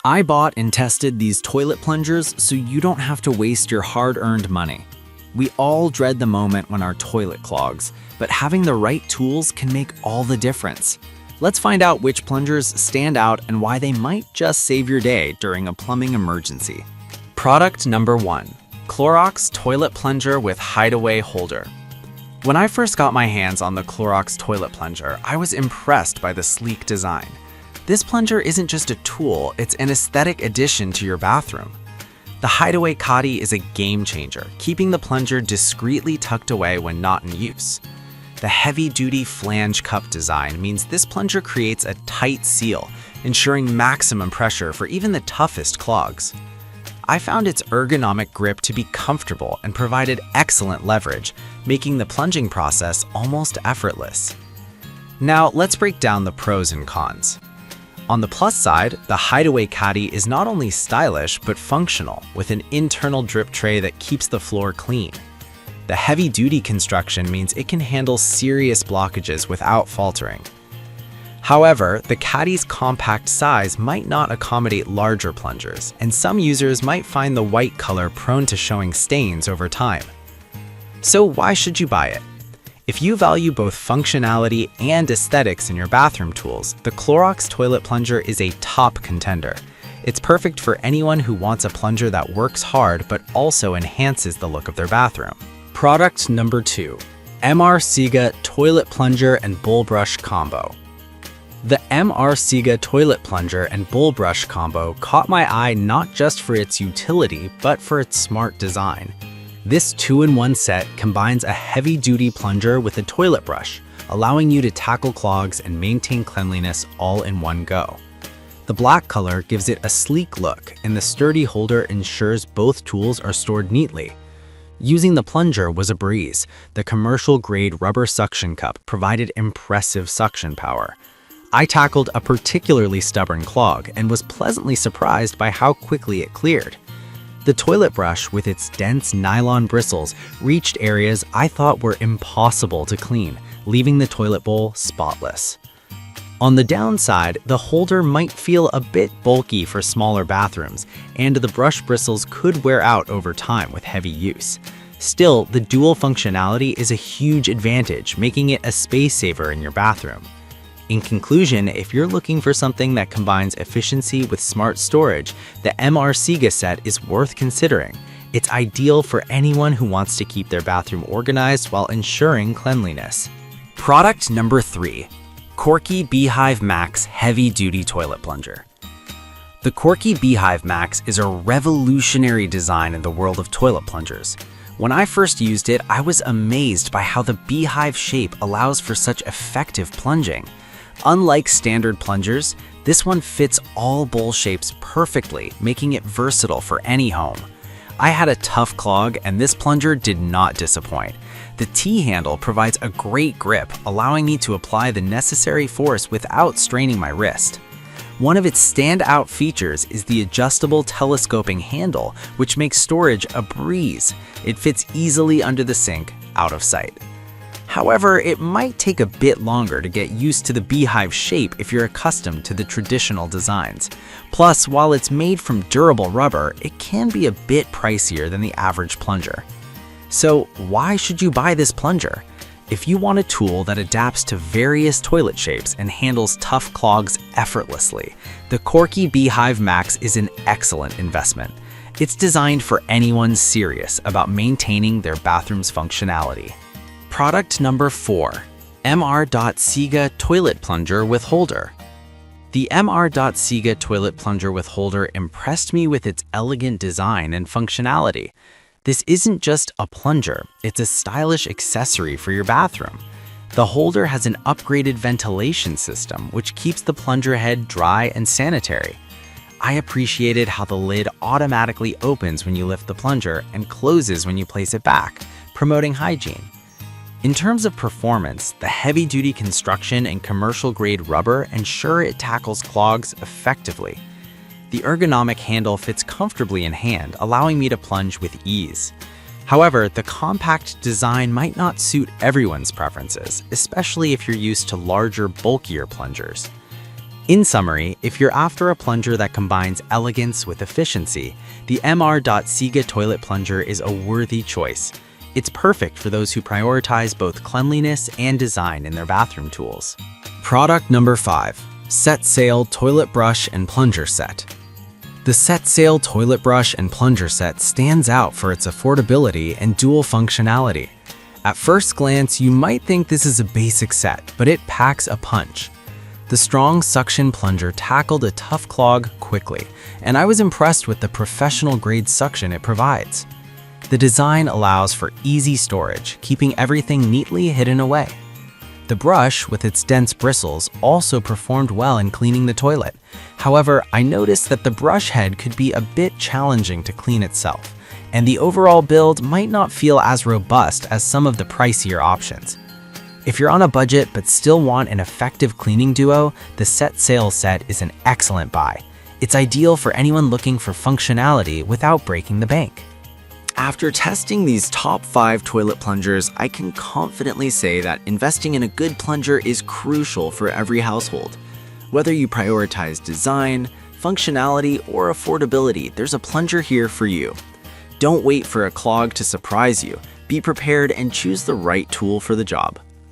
I bought and tested these toilet plungers so you don't have to waste your hard-earned money. We all dread the moment when our toilet clogs, but having the right tools can make all the difference. Let's find out which plungers stand out and why they might just save your day during a plumbing emergency. Product number 1. Clorox Toilet Plunger with Hideaway Holder. When I first got my hands on the Clorox Toilet Plunger, I was impressed by the sleek design. This plunger isn't just a tool, it's an aesthetic addition to your bathroom. The Hideaway Caddy is a game changer, keeping the plunger discreetly tucked away when not in use. The heavy-duty flange cup design means this plunger creates a tight seal, ensuring maximum pressure for even the toughest clogs. I found its ergonomic grip to be comfortable and provided excellent leverage, making the plunging process almost effortless. Now, let's break down the pros and cons. On the plus side, the Hideaway Caddy is not only stylish but functional, with an internal drip tray that keeps the floor clean. The heavy-duty construction means it can handle serious blockages without faltering. However, the Caddy's compact size might not accommodate larger plungers, and some users might find the white color prone to showing stains over time. So why should you buy it? If you value both functionality and aesthetics in your bathroom tools, the Clorox Toilet Plunger is a top contender. It's perfect for anyone who wants a plunger that works hard but also enhances the look of their bathroom. Product number 2. MR Siga Toilet Plunger and Bowl Brush Combo. The MR Siga Toilet Plunger and Bowl Brush Combo caught my eye not just for its utility, but for its smart design. This 2-in-1 set combines a heavy-duty plunger with a toilet brush, allowing you to tackle clogs and maintain cleanliness all in one go. The black color gives it a sleek look, and the sturdy holder ensures both tools are stored neatly. Using the plunger was a breeze. The commercial-grade rubber suction cup provided impressive suction power. I tackled a particularly stubborn clog and was pleasantly surprised by how quickly it cleared. The toilet brush, with its dense nylon bristles, reached areas I thought were impossible to clean, leaving the toilet bowl spotless. On the downside, the holder might feel a bit bulky for smaller bathrooms, and the brush bristles could wear out over time with heavy use. Still, the dual functionality is a huge advantage, making it a space saver in your bathroom. In conclusion, if you're looking for something that combines efficiency with smart storage, the MR Siga set is worth considering. It's ideal for anyone who wants to keep their bathroom organized while ensuring cleanliness. Product number 3. Korky Beehive Max Heavy Duty Toilet Plunger. The Korky Beehive Max is a revolutionary design in the world of toilet plungers. When I first used it, I was amazed by how the beehive shape allows for such effective plunging. Unlike standard plungers, this one fits all bowl shapes perfectly, making it versatile for any home. I had a tough clog, and this plunger did not disappoint. The T-handle provides a great grip, allowing me to apply the necessary force without straining my wrist. One of its standout features is the adjustable telescoping handle, which makes storage a breeze. It fits easily under the sink, out of sight. However, it might take a bit longer to get used to the beehive shape if you're accustomed to the traditional designs. Plus, while it's made from durable rubber, it can be a bit pricier than the average plunger. So, why should you buy this plunger? If you want a tool that adapts to various toilet shapes and handles tough clogs effortlessly, the Korky Beehive Max is an excellent investment. It's designed for anyone serious about maintaining their bathroom's functionality. Product number 4. MR.Siga Toilet Plunger with Holder. The MR.Siga Toilet Plunger with Holder impressed me with its elegant design and functionality. This isn't just a plunger, it's a stylish accessory for your bathroom. The holder has an upgraded ventilation system, which keeps the plunger head dry and sanitary. I appreciated how the lid automatically opens when you lift the plunger and closes when you place it back, promoting hygiene. In terms of performance, the heavy-duty construction and commercial-grade rubber ensure it tackles clogs effectively. The ergonomic handle fits comfortably in hand, allowing me to plunge with ease. However, the compact design might not suit everyone's preferences, especially if you're used to larger, bulkier plungers. In summary, if you're after a plunger that combines elegance with efficiency, the Mr.Sega toilet plunger is a worthy choice. It's perfect for those who prioritize both cleanliness and design in their bathroom tools. Product number 5. Set Sail Toilet Brush and Plunger Set. The Set Sail Toilet Brush and Plunger Set stands out for its affordability and dual functionality. At first glance, you might think this is a basic set, but it packs a punch. The strong suction plunger tackled a tough clog quickly, and I was impressed with the professional-grade suction it provides. The design allows for easy storage, keeping everything neatly hidden away. The brush, with its dense bristles, also performed well in cleaning the toilet. However, I noticed that the brush head could be a bit challenging to clean itself, and the overall build might not feel as robust as some of the pricier options. If you're on a budget but still want an effective cleaning duo, the Set Sail set is an excellent buy. It's ideal for anyone looking for functionality without breaking the bank. After testing these top 5 toilet plungers, I can confidently say that investing in a good plunger is crucial for every household. Whether you prioritize design, functionality, or affordability, there's a plunger here for you. Don't wait for a clog to surprise you. Be prepared and choose the right tool for the job.